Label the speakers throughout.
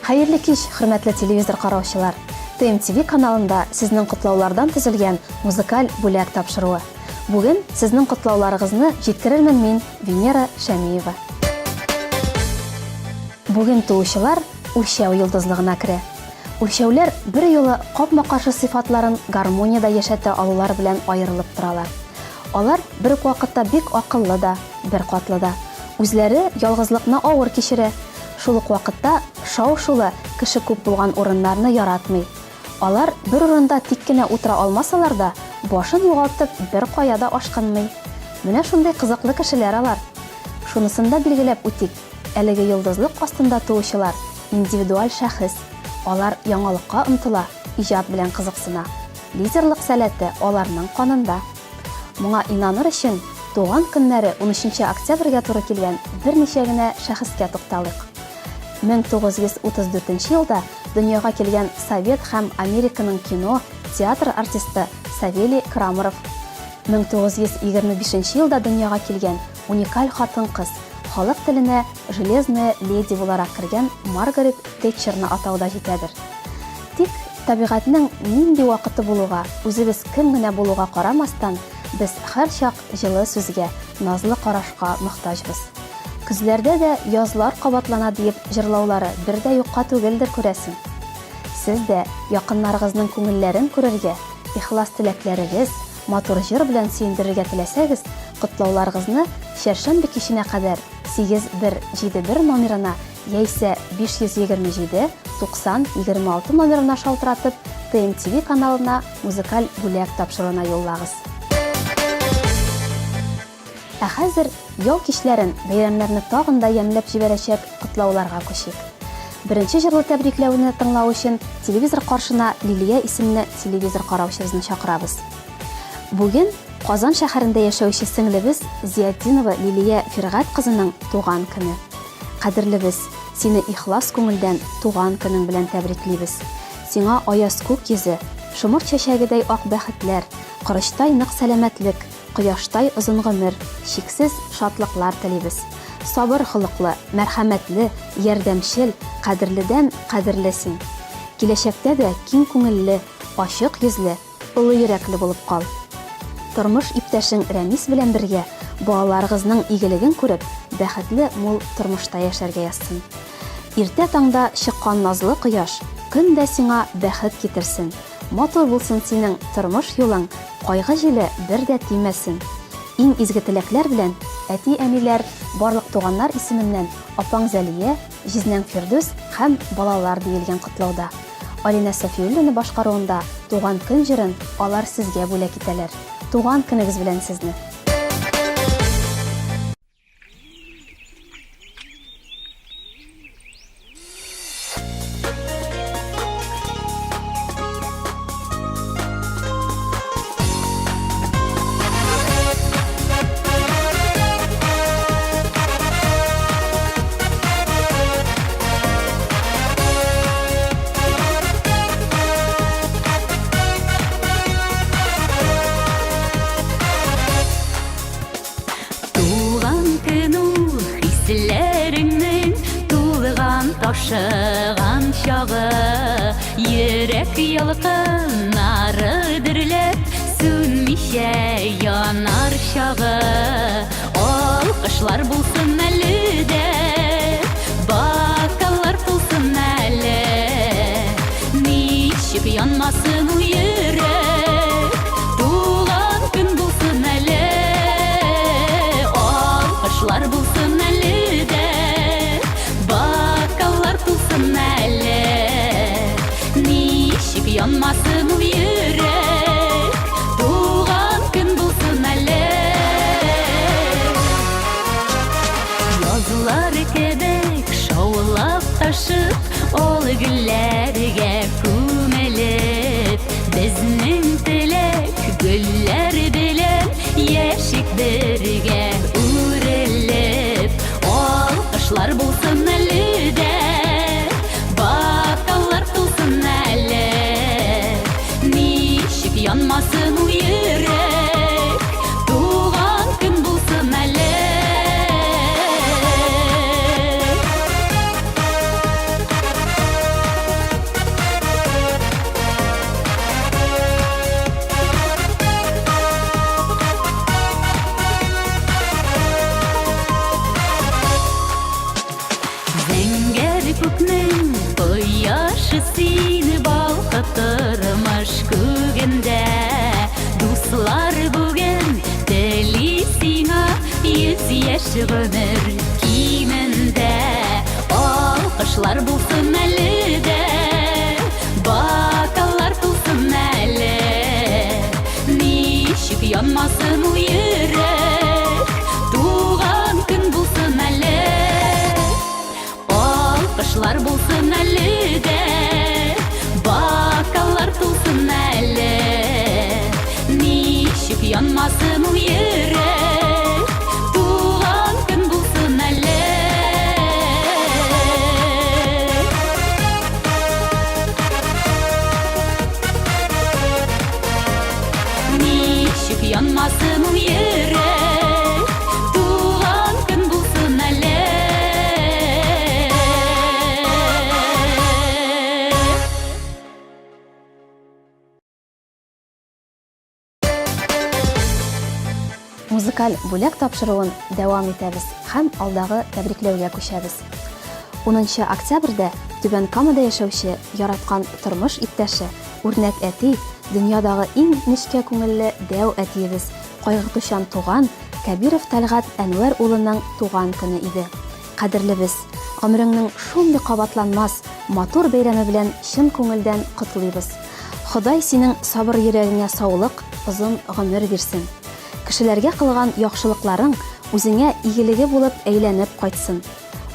Speaker 1: Хәерле кич, хөрмәтле телевизор караучылар. ТМТV каналында сезнең котлаулардан төзелгән музыкаль бүләк тапшыруы. Бүген сезнең котлауларыгызны җиткерермен мин, Венера Шәмиева. Бүген туучылар үлчәү йолдызлыгына керә. Үлчәүләр бер юлы капма-каршы сыйфатларын гармониядә яшәтә алулар белән аерылып торалар. Алар бер үк вакытта бик акыллы да, бер катлы да. Үзләре ялгызлыкны авыр кичерә. Шул ук вакытта шау-шулы кеше күп булган урыннарны яратмый. Алар бер урында тик кенә утыра алмасалар да, башын югалтып бер кая да ашкынмый. Менә шундый кызыклы кешеләр алар. Шунысында билгеләп үтик. Әлеге йолдызлык астында туучылар индивидуаль шәхес. Алар яңалыкка омтыла, иҗат белән кызыксына. Лидерлык сәләте аларның канында. Моңа инаныр өчен туган көннәре 13 октябрьгә туры килгән берничә генә шәхескә тукталыйк. 1934 елда дөньяга килгән Совет һәм Американың кино, театр артисты Савелий Крамаров. 1925 елда дөньяга килгән уникаль хатын-кыз, халык теленә железная леди буларак кергән Маргарет Тэтчерны атауда җитәдер. Тик табигатьнең нинди вакыты булуга, үзебез кем генә булуга карамастан, без һәрчак җылы сүзгә, назлы карашка мохтаҗбыз. Күзләрдә дә язлар кабатлана дип җырлаулары бер дә юкка түгелдер күрәсең. Сез дә якыннарыгызның күңелләрен күрергә, ихлас теләкләрегез, матур җыр белән сөендерергә теләсәгез, котлауларыгызны чәршәмбе киченә кадәр 8171 номерына яисә 527 90 26 номерына шалтыратып ТМТV каналына музыкаль бүләк тапшыруына юллагыз. Ә хәзер ял кичләрен, бәйрәмнәрне тагын да ямьләп җибәрәчәк котлауларга күчик. Беренче җырлы тәбрикләүне тыңлау өчен телевизор каршына Лилия исемле телевизор караучыбызны чакырабыз. Бүген Казан шәһәрендә яшәүче сеңлебез Зиятдинова Лилия Фиргать кызының туган көне. Кадерлебез, сине ихлас күңелдән туган көнең белән тәбриклибез. Сиңа аяз күк йөзе, шомырт чәчәгедәй ак бәхетләр, корычтай нык сәламәтлек, кояштай озын гомер, чиксез шатлыклар телибез. Сабыр холыклы, мәрхәмәтле, ярдәмчел, кадерледән кадерлесең. Киләчәктә дә киң күңелле, ачык йөзле, улы йөрәкле булып кал. Тормыш иптәшең Рәмис белән бергә балаларыгызның игелеген күреп, бәхетле мул тормышта яшәргә язсын. Иртә таңда чыккан назлы кояш көн дә сиңа бәхет китерсен. Матур булсын синең тормыш юлың, кайгы җиле бер дә тимәсен. Иң изге теләкләр белән әти-әниләр, барлык туганнар исеменнән апаң Зәлия, җизнәң Фирдүс һәм балалар диелгән котлауда. Алина Сафиуллина башкаруында туган көн җырын алар сезгә бүләк итәләр. Туган көнегез белән сезне.
Speaker 2: Ташыган чагы, йөрәк ялкыннары дөрләп, сүнмичә янар чагы. Алкышлар булсын әле дә, бакаллар булсын әле, ничек янмасын йөрәк, туган көн булсын әле. Алкышлар булсын әле дә, булсын әле, ничек янмасын йөрәк, туган көн булсын әле. Язлар кебек шаулап ташып, ол гөлләргә күмелеп, безнең теләк гөлләр белән яшик бергә үрелеп. Алкышлар булсын әле дә, янмасын йөрәк, туган көн булсын әле. Ufukning quyoshi seni balqittirmish kugunda. Do'stlar bugun tilisingga 100 yosh umr kiyiminde. Alqishlar bo'lsin malida, bakallar bo'lsin mali. Nishib yonmasin u yurak, tug'an kun bo'lsin mali. Alqishlar bo'lsin malida, bakallar bo'lsin mali. Nishib yonmasin u yurak, tug'an kun bo'lsin mali. Yanmasın u yürek, tuğan gün bulsun hele.
Speaker 1: Музыкаль бүләк тапшыруын дәвам итәбез һәм алдагы тәбрикләүгә күчәбез. 10 октябрьдә Түбән Камада яшәүче яраткан тормыш иптәше, үрнәк әти, дөньядагы иң нечкә күңелле дәү әтиебез, кайгыртучан туган Кәбиров Тәлгать Әнвәр улының туган көне иде. Кадерлебез, гомереңнең шундый кабатланмас, матур бәйрәме белән чын күңелдән котлыйбыз. Ходай синең сабыр йөрәгеңә саулык, озын гомер бирсен. Кешеләргә кылган яхшылыкларың үзеңә игелеге булып әйләнеп кайтсын.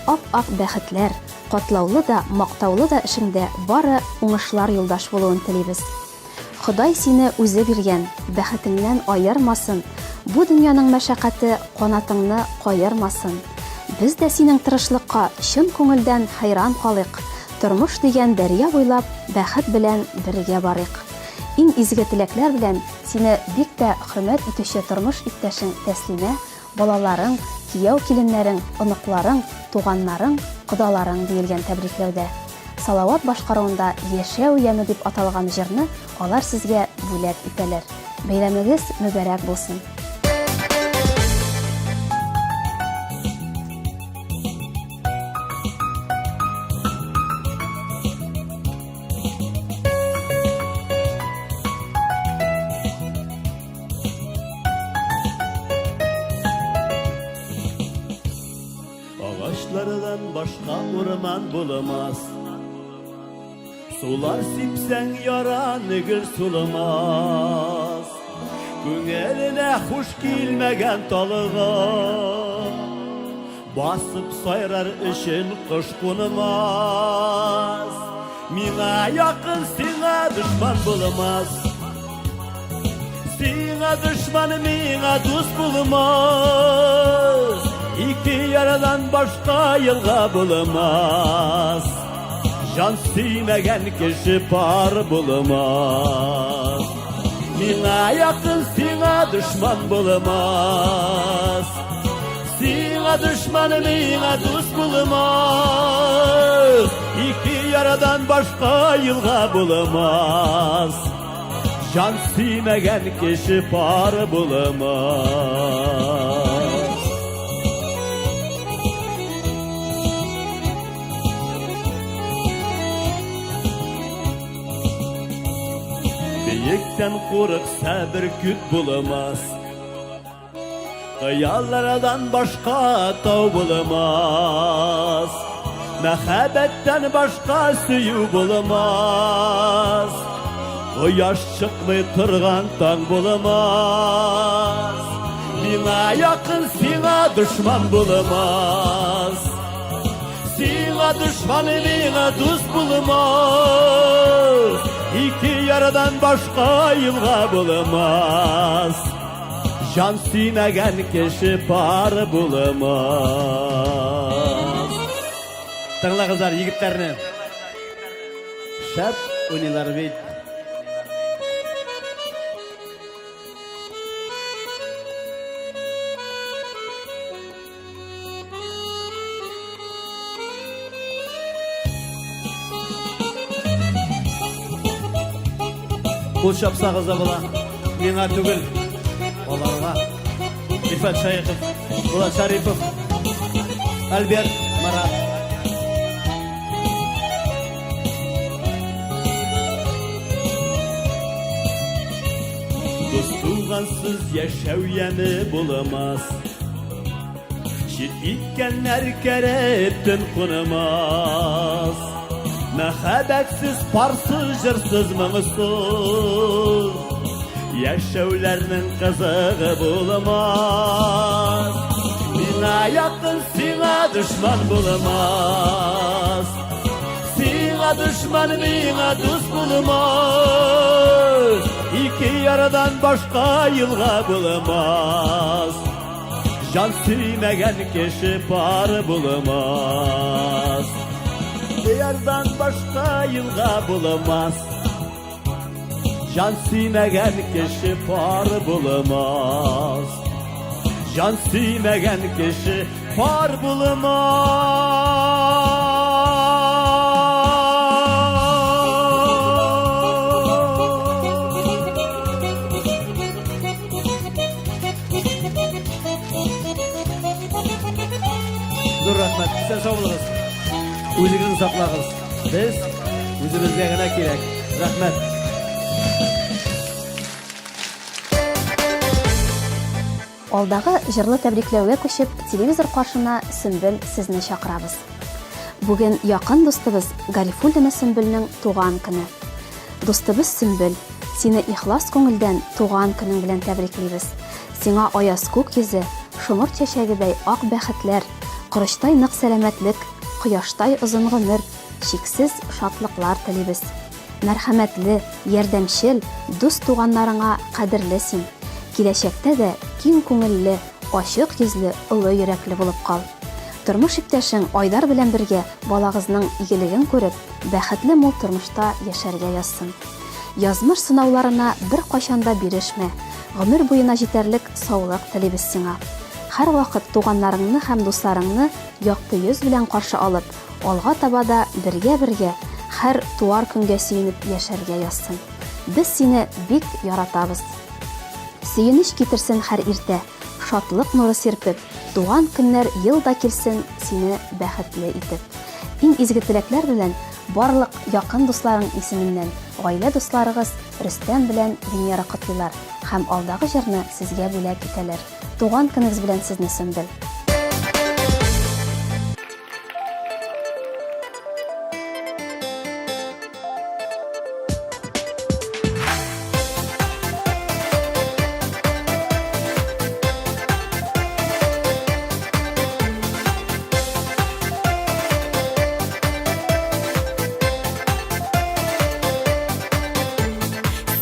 Speaker 1: Ап-ак бәхетләр, катлаулы да, мактаулы да эшеңдә бары уңышлар юлдаш булуын телибез. Ходай сине үзе биргән, бәхетеңнән аермасын. Бу дөньяның мәшәкате канатыңны каермасын. Без дә синең тырышлыкка чын күңелдән хайран калыйк. Тормыш дигән дәрья буйлап бәхет белән бергә барыйк. Иң изге теләкләр белән сине бик тә хөрмәт итүче тормыш иптәшең Тәслимә, балаларың, кияү киленнәрең, оныкларың, туганнарың, кодаларың диелгән тәбрикләүдә. Салават башкаруында яшәү яме дип аталган җырны алар сезгә бүләк итәләр. Бәйрәмегез мөбарәк булсын.
Speaker 3: Ağaçlardan başka orman bulamaz. Sular sipsen yara nigir sulamaz. Күңеліне хуш килмәгән талыга басып сайрар өчен кыш кунмас. Миңа якын, сиңа дошман булмас. Сиңа дошман, миңа дус булмас. Ике ярадан башка елга булмас. Жан сөймәгән кеше пар булмас. Миңа якын, сиңа дошман булмас. Сиңа дошман, миңа дус булмас. Ике ярадан башка елга булмас. Жан сөймәгән кеше пар булмас. Yekten kuruk sabır küt bulamaz. Kıyallardan başka tav bulamaz. Mehabetten başka suyu bulamaz. Koyaş çıkmay turgan tang bulamaz. Mina yakın, sina düşman bulamaz. Sina düşman, mina dost bulamaz. İki yaradan başka yılga bulamaz. Can süymegen kişi par bulamaz. Tыңла kızlar yigitlerini. Şap oynuyorlar beyt. Бұл шапсағызда бола, меңа түгіл, оларға. Рифат Шайықов, Болат Шарипов, Альберт Марат. Tuğansız yaşav yemi bulamaz. Çit itkenler keretten konamaz. Mehabetsiz, parsız, jırsız, mıngısız yaşavlarının kızığı bulamaz. Bina yakın, sina düşman bulamaz. Sina düşman, bina dost bulamaz. İki yaradan başka yılga bulamaz. Can süymegen kişi par bulamaz. Yardan başka yılga bulamaz. Can süymegen kişi par bulamaz. Can süymegen kişi par
Speaker 4: Dur rahmet, sen sağ olunuz. Özünüzü saklağınız. Biz özümüzge gene kerek. Rahmet.
Speaker 1: Алдағы жырлы тәбрикләүгә күчеп, телевизор каршына Сөмбел сезне чакырабыз. Бүген якын достыбыз Гарифуллина Сөмбелнең туган көне. Достыбыз Сөмбел, сине ихлас күңелдән туган көнең белән тәбриклибез. Сиңа аяз күк йөзе, шомыр чәчәгедәй ак бәхетләр, корыштай нык сәламәтлек, кояштай озын гомер, шиксез шатлыклар телибез. Мәрхәмәтле, ярдәмчел, дус туганнарыңа кадерле син. Киләчәктә дә киң күңелле, ачык йөзле, олы йөрәкле булып кал. Тормыш иптәшең Айдар белән бергә балагызның игелеген күреп, бәхетле мул тормышта яшәргә язсын. Язмыш сынауларына бер кайчанда бирешмә. Гомер буена җитәрлек саулык телибез сиңа. Һәр вакыт туганнарыңны һәм дусларыңны якты йөз белән каршы алып, алга таба да бергә һәр туар көнгә сөенеп яшәргә язсын. Без сине бик яратабыз. Сөенеч китерсен һәр иртә, шатлык нуры сирпеп, туган көннәр елда килсен сине бәхетле итеп. Иң изге теләкләр белән барлык якын дусларың исеменнән гаилә дусларыгыз Рөстәм белән Венера котлыйлар һәм алдагы җырны сезгә бүләк итәләр. Туган көнегез белән сезне Сөмбел.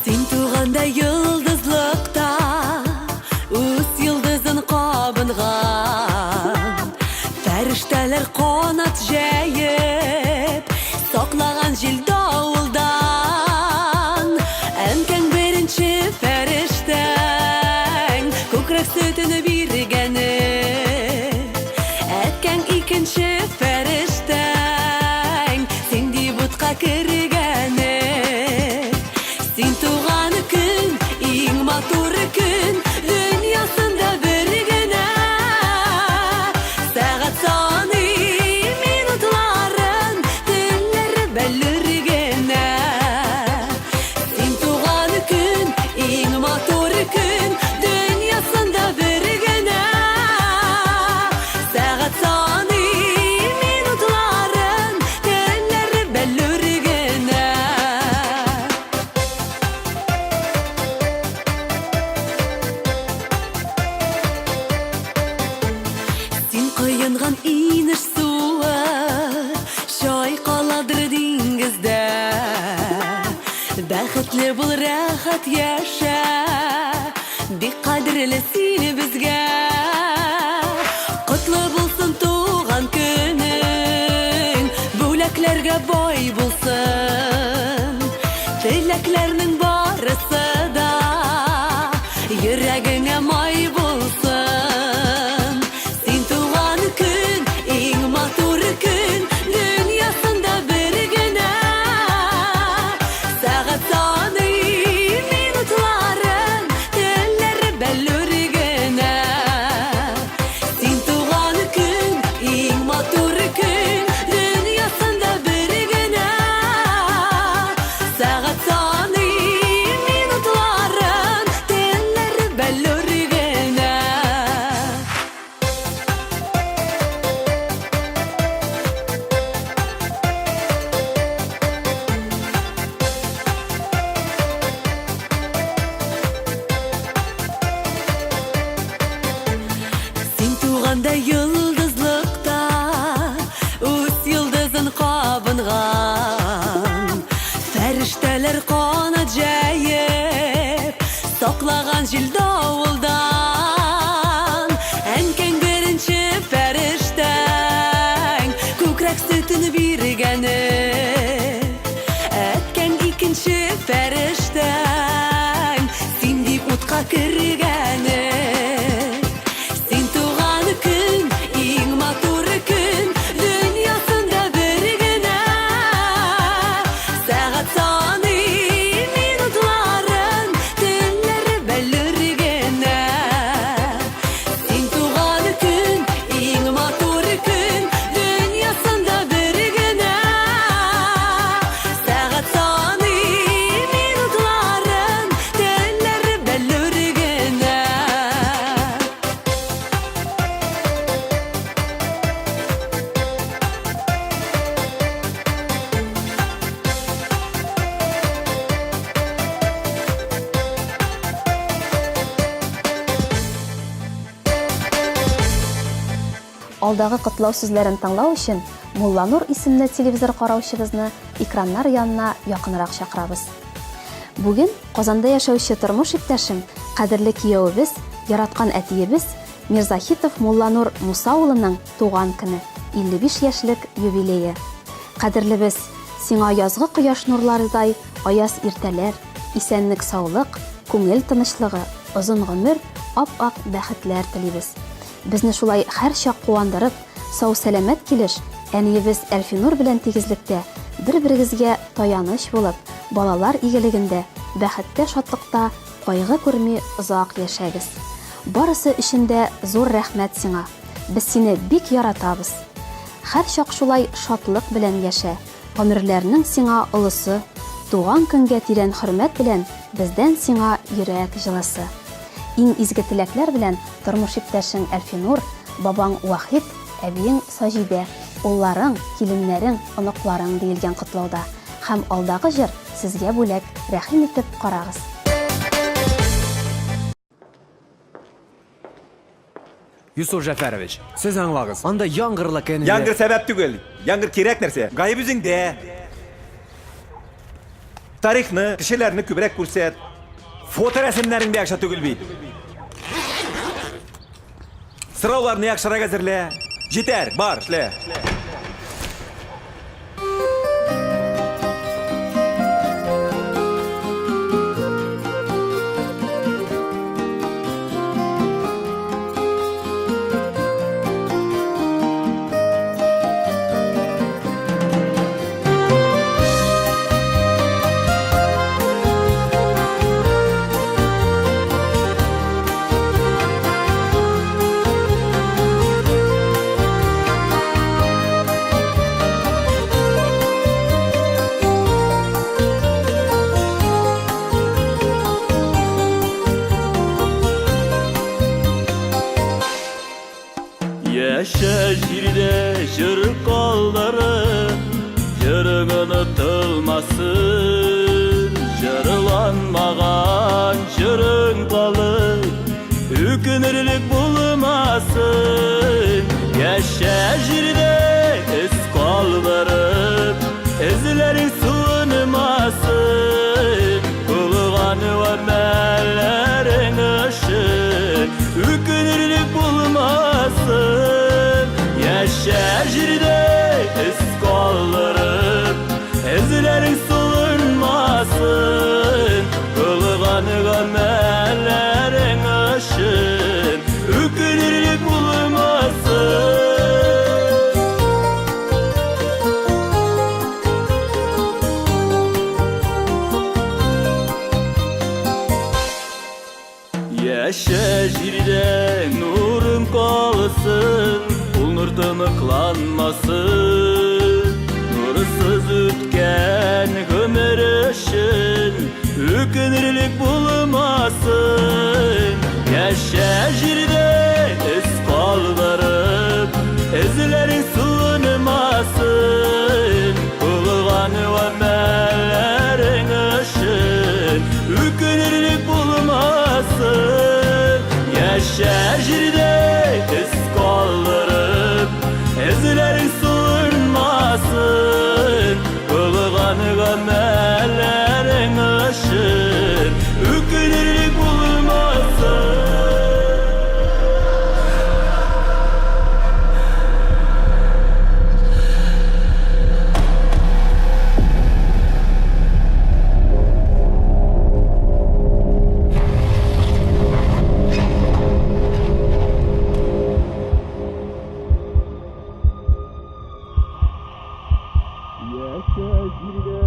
Speaker 2: Син туганда йылдызлыкта үз йылдызын кабынган, фәрештәләр канат җәеп саклаган җил давылдан. Әнкәң беренче фәрештәң күкрәк сөтене биргәне, әткәң икенче фәрештәң синди бутка кергәне. Син туган көн, иң матур көн, дөньясында бер генә. Сәгать саны, минутларын, төннәре бәлләр генә. Син туган көн, иң матур көн, дөньясында бер генә. Сәгать саны, минутларын, төннәре бәлләр генә. Син кыйынган инеш суы чайкаладыр диңгездә. Бәхетле бул, рәхәт яшә, бик кадерле син безгә. Котлы булсын туган көнең, бүләкләргә бай булсын. Теләкләрнең барысы да йөрәгеңә май булсын. Син туган көн, иң матур көн, дөньясында бер генә. Сәгать саны, минутларын, төннәре бәлләр генә. Син туган көн, иң матур көн, дөньясында бер генә. Сәгать саны, минутларын,
Speaker 5: sultan Ferişteler kanat jayip Saklagan jil davuldan Enken birinci ferişten Kukrek sütünü birgeni Etken ikinci ferişten Sindi utka kirgeni Sin tuğan gün, in matur gün Dünyasında birgine Saat sani minutların Dünleri belirgine Sin tuğan gün, in matur gün Dünyasında birgine Saat sani minutların Dünleri belirgine
Speaker 1: Алдагы котлау сүзләрен тыңлау өчен Мулла Нур исемле телевизор караучыбызны экраннар янына якынрак чакырабыз. Бүген Казанда яшәүче тормыш иптәшем, кадерле кияүбез, яраткан әтиебез Мирзахитов Мулла Нур Муса улының туган көне, 55 яшьлек юбилее. Кадерлебез, сиңа язгы кояш нурларыдай аяз иртәләр, исәнлек, саулык, күңел тынычлыгы, озын гомер, ап-ак бәхетләр телибез. Безне шулай һәр чак куандырып, сау-сәламәт килеш, әниебез Әлфинур белән тигезлектә, бер-берегезгә таяныч булып, балалар игелегендә, бәхеттә, шатлыкта, кайгы күрми озак яшәгез. Барысы өчен дә зур рәхмәт сиңа. Без сине бик яратабыз. Һәр чак шулай шатлык белән яшә. Гомерләрнең сиңа олысы, туган көнгә тирән хөрмәт белән бездән сиңа йөрәк җылысы. Иң изге теләкләр белән тормыш иптәшең Әлфинур, бабаң Вахит, әбиең Саҗидә, улларың, киленнәрең, оныкларың диелгән котлауда. Һәм алдагы җыр сезгә бүләк, рәхим итеп карагыз.
Speaker 4: Юсуф Жәфәрович, сіз аңлагыз. Анда яңгырлы кәне.
Speaker 6: Яңгыр сәбәп түгел. Яңгыр керек нәрсә. Гайып үзеңдә. Тарихны, кешеләрне күбрәк күрсәт. Фото рәсемнәреңдә акча түгел бит. Сорауларны яхшырак әзерлә. Җитәр, бар, эшлә.
Speaker 3: Yaşa jirde jır kolların Jırın unutulmasın Jırılanmagan jırın kalıp Hükünürlük bulmasın Yaşa jirde iz kaldırıp İzlerin sığınmasın Kılğanı ve mellerin ışın Hükünürlük bulmasın Yaşa jirde iz kaldırıp İzlerin sığınmasın Kılğanı ve mellerin ışın Hükünürlük bulmasın Yaşa jirde nurun kalsın Ul nur tınıklanmasın Nursuz ütken ömür için Hükünürlük bulmasın Yaşa jirde iz kaldırıp İzlerin sığınmasın Kılğanı ve mellerin ışın Hükünürlük bulmasın Yaşa jirde iz kaldırıp İzlerin sığınmasın Yaşa jirde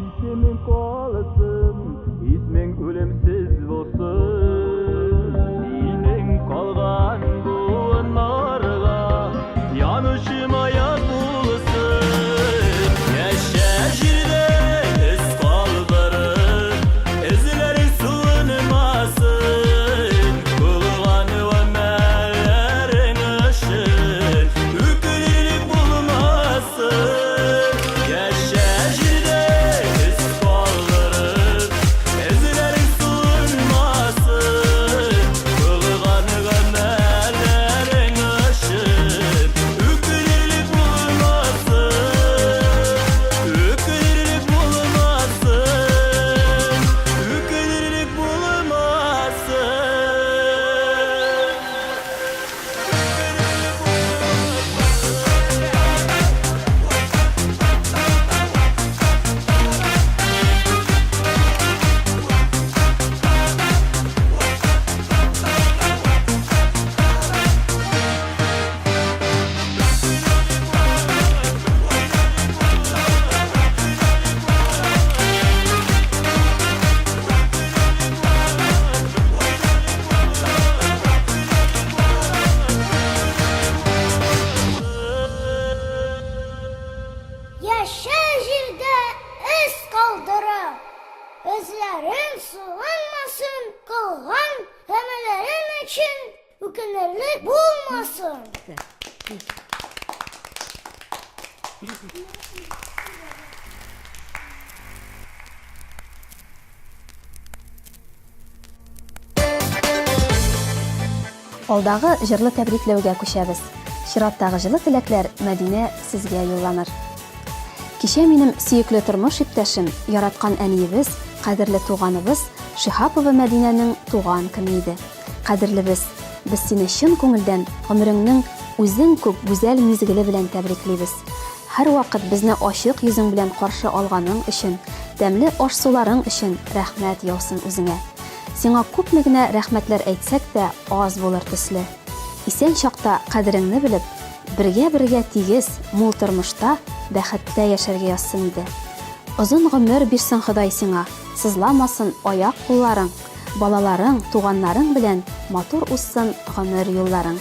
Speaker 3: ismin kalasın, ismin ölümsüz olsun. Senin kalgan bunlarga yanışıma yar bulsun. Yaşa jirde iz kaldırır, izleri sığınmasın. Kılgan ömerlerin ışın, hükümlülük bulmasın. Yaşa jirde iz kaldırır, izleri sığınmasın. Kılgan ömerlerin ışın, hükümlülük bulmasın. Hükümlülük bulmasın. Hükümlülük bulmasın.
Speaker 7: Yaşa jirde iz kaldırı, özlerin sığınmasın, kılgan hemelerin için hükümlülük bulmasın.
Speaker 1: Алдагы җырлы тәбрикләүгә күчәбез. Чираттагы җылы теләкләр Мәдинә сезгә юлланыр. Кичә минем сөекле тормыш иптәшем, яраткан әниебез, кадерле туганыбыз Шихапова Мәдинәнең туган көне иде. Кадерлебез, без сине чын күңелдән гомереңнең үзең күп гүзәл мизгеле белән тәбриклибез. Һәр вакыт безне ачык йөзең белән каршы алганың өчен, тәмле аш-суларың өчен рәхмәт яусын үзеңә. Сиңа күпме генә рәхмәтләр әйтсәк тә аз булыр төсле. Исән чакта кадереңне белеп, бергә тигез, мул тормышта, бәхеттә яшәргә язсын иде. Озын гомер бирсен Ходай сиңа, сызламасын аяк-кулларың, балаларың, туганнарың белән матур узсын гомер юлларың.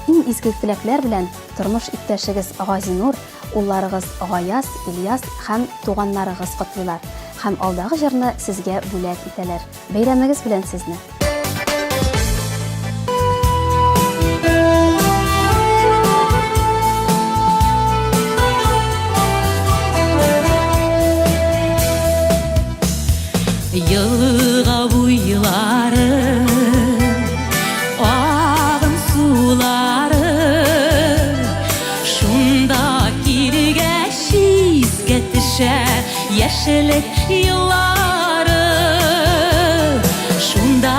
Speaker 1: Иң изге теләкләр белән тормыш иптәшегез Газинур, улларыгыз Гаяз, Ильяс һәм туганнарыгыз котлыйлар. Һәм алдагы җырны сезгә бүләк итәләр. Бәйрәмегез белән сезне.
Speaker 2: Yılğa buylары, ағын сулары, шунда киргәч искә төшә яшелек еллары. Шунда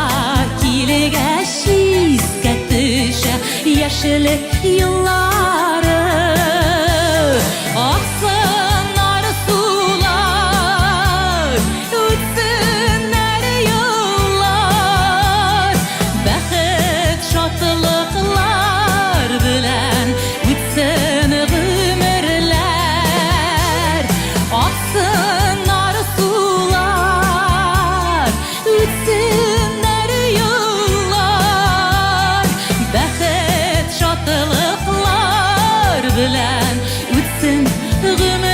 Speaker 2: киргәч искә төшә яшелек еллары. Аксыннар сулар, үтсеннәр еллар, бәхет шатлыклар белән үтсен гомерләр. Аксыннар сулар, үтсеннәр еллар, бәхет шатлыклар белән үтсен гомерләр.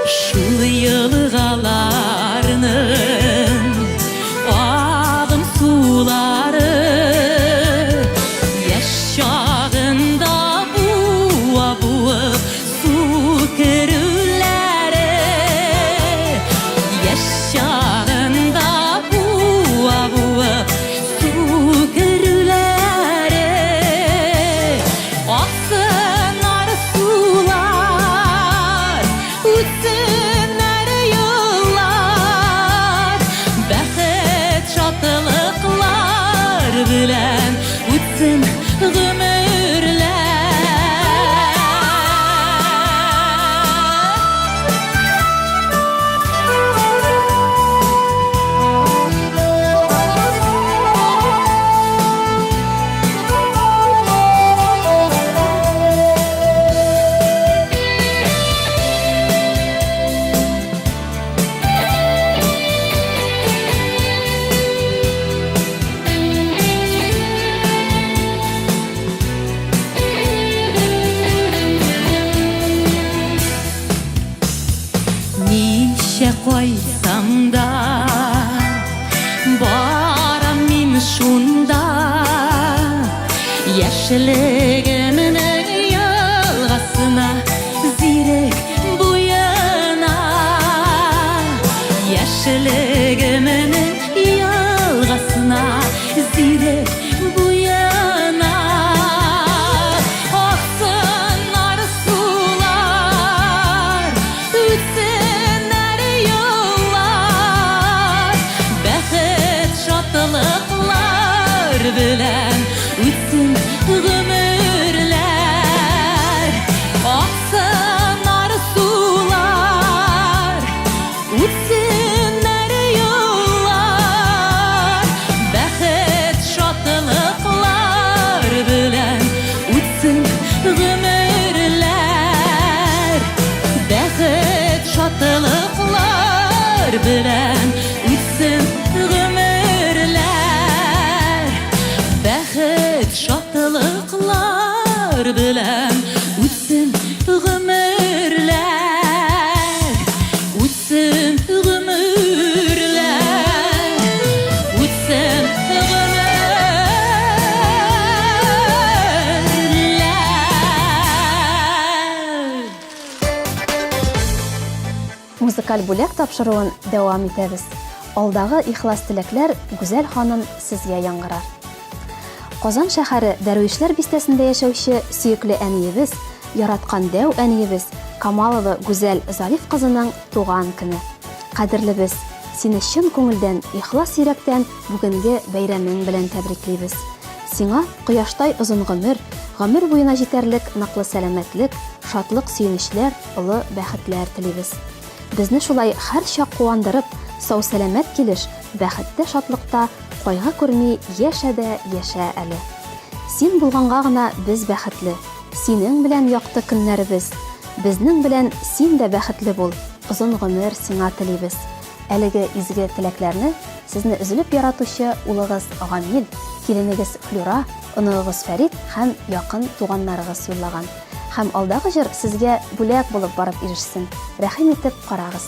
Speaker 2: Шул елгаларның ағын сулары, яшь чагында буа-буып су керүләре. Яшь чагында буа-буып су керүләре. Аксыннар сулар, үтсеннәр еллар, бәхет шатлыклар Яшілігімнің ялғасына зирек буяна. Яшілігімнің ялғасына зирек буяна. Ақсын ары сулар, өтсін әрі yollar. Бәхет шаттылықлар білән өтсін ғұмырлар. Ақсын ары сулар, өтсін әрі yollar. Бәхет шаттылықлар білән өтсін ғұмырлар. Бәхет шаттылықлар білән өтсін ғұмырлар. Бәхет шаттылықлар білән өтсін ғұмырлар. Өтсін ғұмырлар. Өтсін ғұмырлар.
Speaker 1: Музыкаль бүләк тапшыруын дәвам итәбез. Алдағы ихлас теләкләр Гүзәл ханым сезгә яңгырар. Казан шәһәре Дәрвишләр бистәсендә яшәүче сөекле әниебез, яраткан дәү әниебез Камалова Гүзәл Залиф кызының туган көне. Кадерлебез, сине чын күңелдән, ихлас йөрәктән бүгенге бәйрәмең белән тәбриклибез. Сиңа кояштай озын гомер буена җитәрлек ныклы сәламәтлек, шатлык, сөенечләр, олы бәхетләр телибез. Безне шулай һәр чак куандырып, сау сәламәт килеш, бәхеттә, шатлыкта, кайгы күрми яшә дә яшә әле. Син булганга гына без бәхетле. Синең белән якты көннәребез. Безнең белән син дә бәхетле бул. Озын гомер сиңа телибез. Әлеге изге теләкләрне сезне үзелеп яратучы улыгыз Гамил, киленегез Флюра, оныгыз Фәрит һәм якын туганнарыгыз юллаган. Һәм алдагы җыр сезгә бүләк булып барып ирешсен. Рәхим итеп карагыз.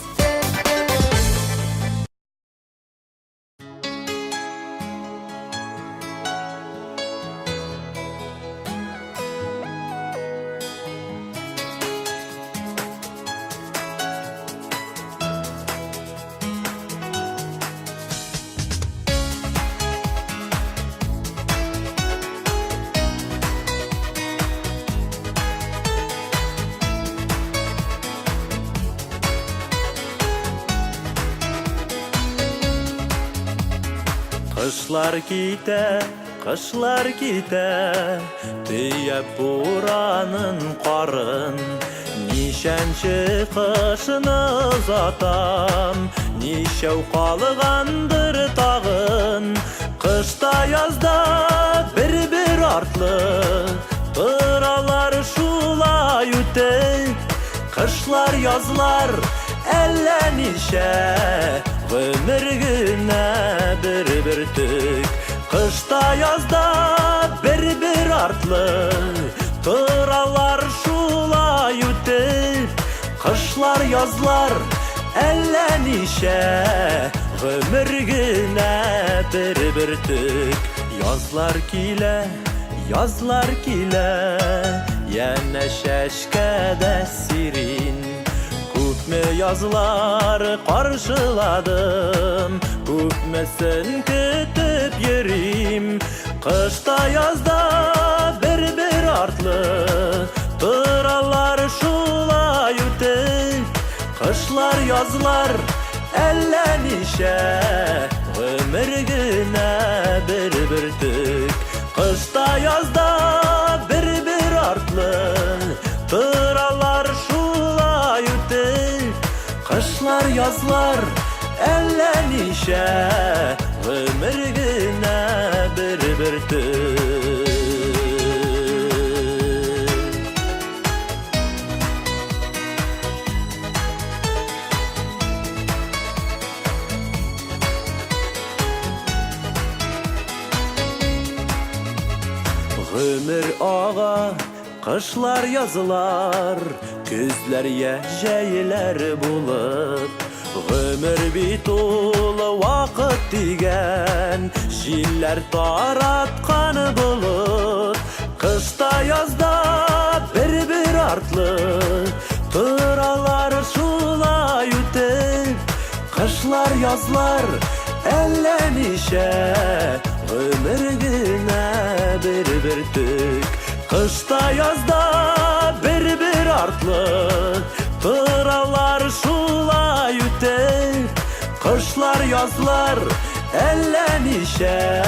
Speaker 3: Кышлар китә, төяп буранын қарын. Нишәнче кышыны озатам, нишәү калгандыр тагын. Кышта язда бер артлы, тыралар шулай үтеп. Кышлар язлар әллә нишә, гомер генә бер төк. Кышта язда бер артлы, тыралар шулай үтеп. Кышлар язлар әллә нишә, гомер генә бер төк. Язлар килә, янә чәчкәдә сирин. Күпме язлар каршыладым, күпмесен көтеп йөрим. Кышта язда бер артлы, тыралар шулай үтеп. Кышлар язлар әллә нишә, гомер генә бер төк. Кышта язда бер артлы, тыралар шулай үтеп. Кышлар язлар әллә нишә, гомер генә бер төк. Гомер ага, кышлар язлар, күзләр җәйләр булып. Гомер бит ул вакыт дигән, җилләр тараткан булып.
Speaker 4: Kışta yazda bir artlı Tıralar şulay ütep Kışlar yazlar ellenişe Ömür güne bir tük Kışta yazda bir artlı Tıralar şulay ütep Kışlar yazlar ellenişe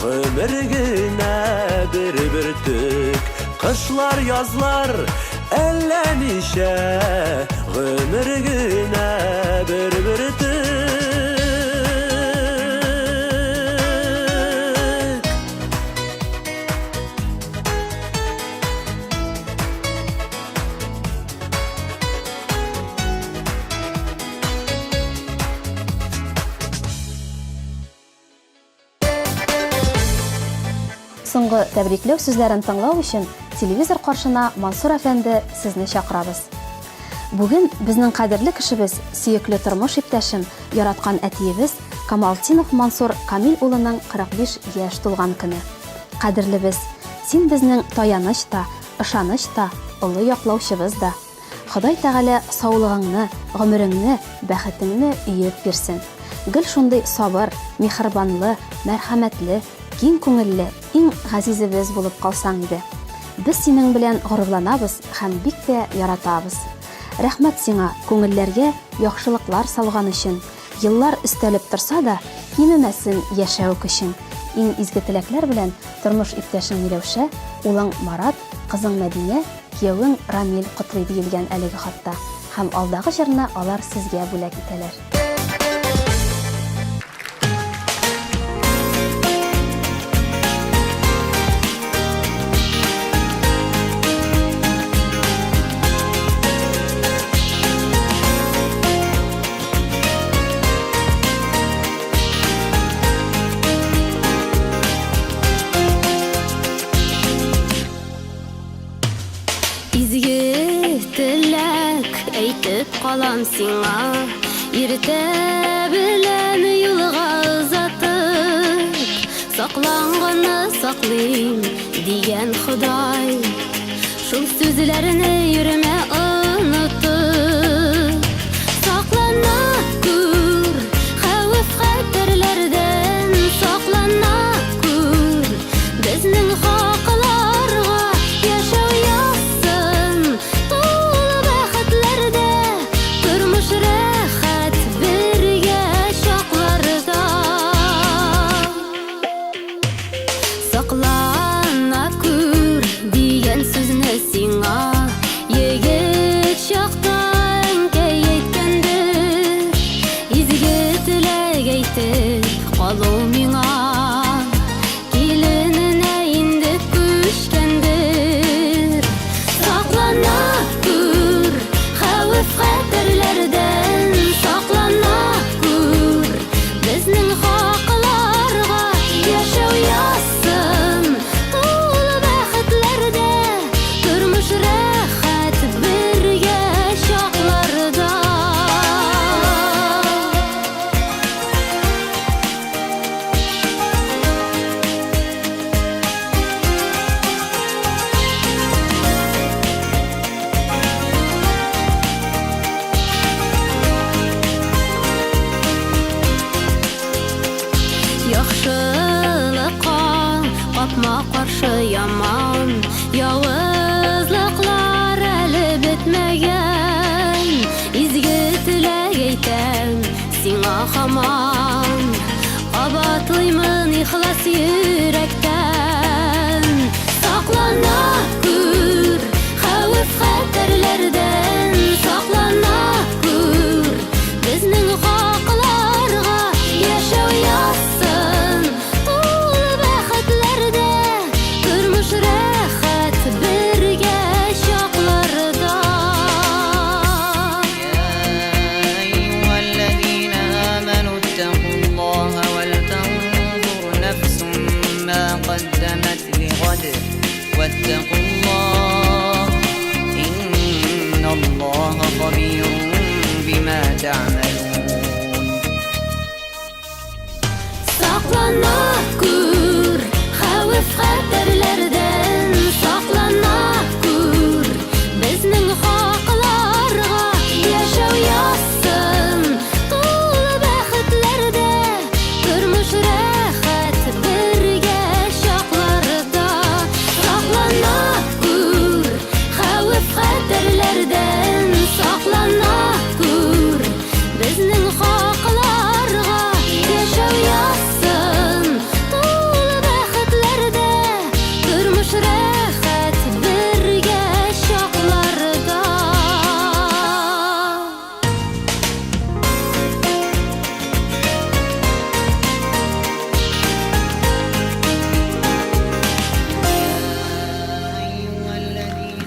Speaker 4: Ömür güne bir tük Kışlar yazlar ellenişe Ömür güne bir tük
Speaker 1: Соңгы тәбрикләү сүзләрен тыңлау өчен телевизор каршына Мансур әфәнде сезне чакырабыз. Бүген безнең кадерле кешебез, сөекле тормыш иптәшем, яраткан әтиебез Камалтинов Мансур Камил улының 45 яшь тулган көне. Кадерлебез, син безнең таяныч та, ышаныч та, олы яклаучыбыз да. Ходай Тәгалә саулыгыңны, гомереңне, бәхетеңне өеп бирсен. Гел шундый сабыр, мехрибанлы, мәрхәмәтле, киң күңелле, иң газизебез булып калсаң иде. Без синең белән горурланабыз һәм бик тә яратабыз. Рәхмәт сиңа күңелләргә яхшылыклар салган өчен. Еллар өстәлеп торса да, кимемәсен яшәү көчең. Иң изге теләкләр белән тормыш иптәшең Миләүшә, улың Марат, кызың Мәдинә, кияүең Рамил котлый диелгән әлеге хатта. Һәм алдагы җырны алар сезгә бүләк итәләр.
Speaker 2: Калам сиңа иртә белән юлга озатып сакланганны саклыйм дигән Ходай шул сүзләрне йөрмә онытып саклана күр хәвеф хәтерләрдән саклана күр безнең хакларга яшәү язсын рәхәт бергә чакларда саклана күр дигән сүзне сиңа егет чактан әйткәндер изге теләк әйтеп калу миңа килененә инде күчкәндер саклана күр хәвеф хәтерләрдән саклана күр безнең хакларга яшәү язсын тулы бәхетләрдә тормыш рәхәт бергә чакларда яхшылыкка капма каршы яман явызлыклар әле бетмәгән изге теләк әйтәм сиңа һаман кабатлыймын ихлас йөрәктән саклана күр хәвеф хәтерләрдән саклана күр безнең хакларга яшәү язсын тулы бәхетләрдә тормыш рәхәт бергә чакларда
Speaker 8: أيها الذين آمنوا اتقوا الله ولتنظر نفس ما قدمت لغد واتقوا الله إن الله خبير بما تعملون
Speaker 2: саклана күр хәвеф хәтерләрдән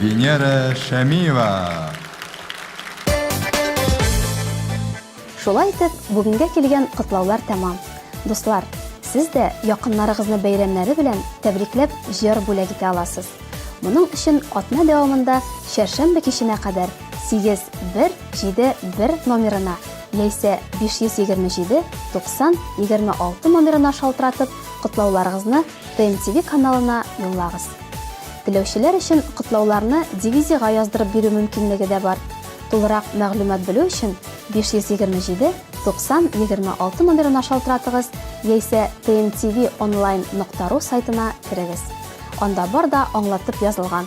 Speaker 9: Венера Шамиева.
Speaker 1: Шулай итеп, бүгенгә килгән котлаулар тәмам. Дуслар, сез дә якыннарыгызны бәйрәмнәре белән тәбрикләп җыр бүләк итә аласыз. Моның өчен атна дәвамында шәршәмбе киченә кадәр 8171 номерына яисә 527 90 26 номерына шалтыратып котлауларыгызны ТНТВ каналына юллагыз. Теләүчеләр өчен котлауларны дивизияга яздырып бирү мөмкинлеге дә бар. Тулырак мәгълүмат белү өчен 527 90 26 номерына шалтыратыгыз яисә tntv.online.ru сайтына кирегез. Анда бар да аңлатып язылган.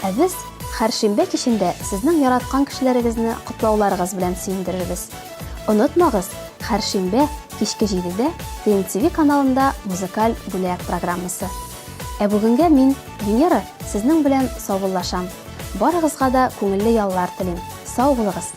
Speaker 1: Ә без һәр шимбә кичендә сезнең яраткан кешеләрегезне котлауларыгыз белән сөендерербез. Онытмагыз, һәр шимбә кичке 7дә ТНТВ каналында музыкаль бүләк программасы. Ә бүгенгә мин, Венера, сезнең белән саубуллашам. Барыгызга да күңелле яллар телим. Сау булыгыз.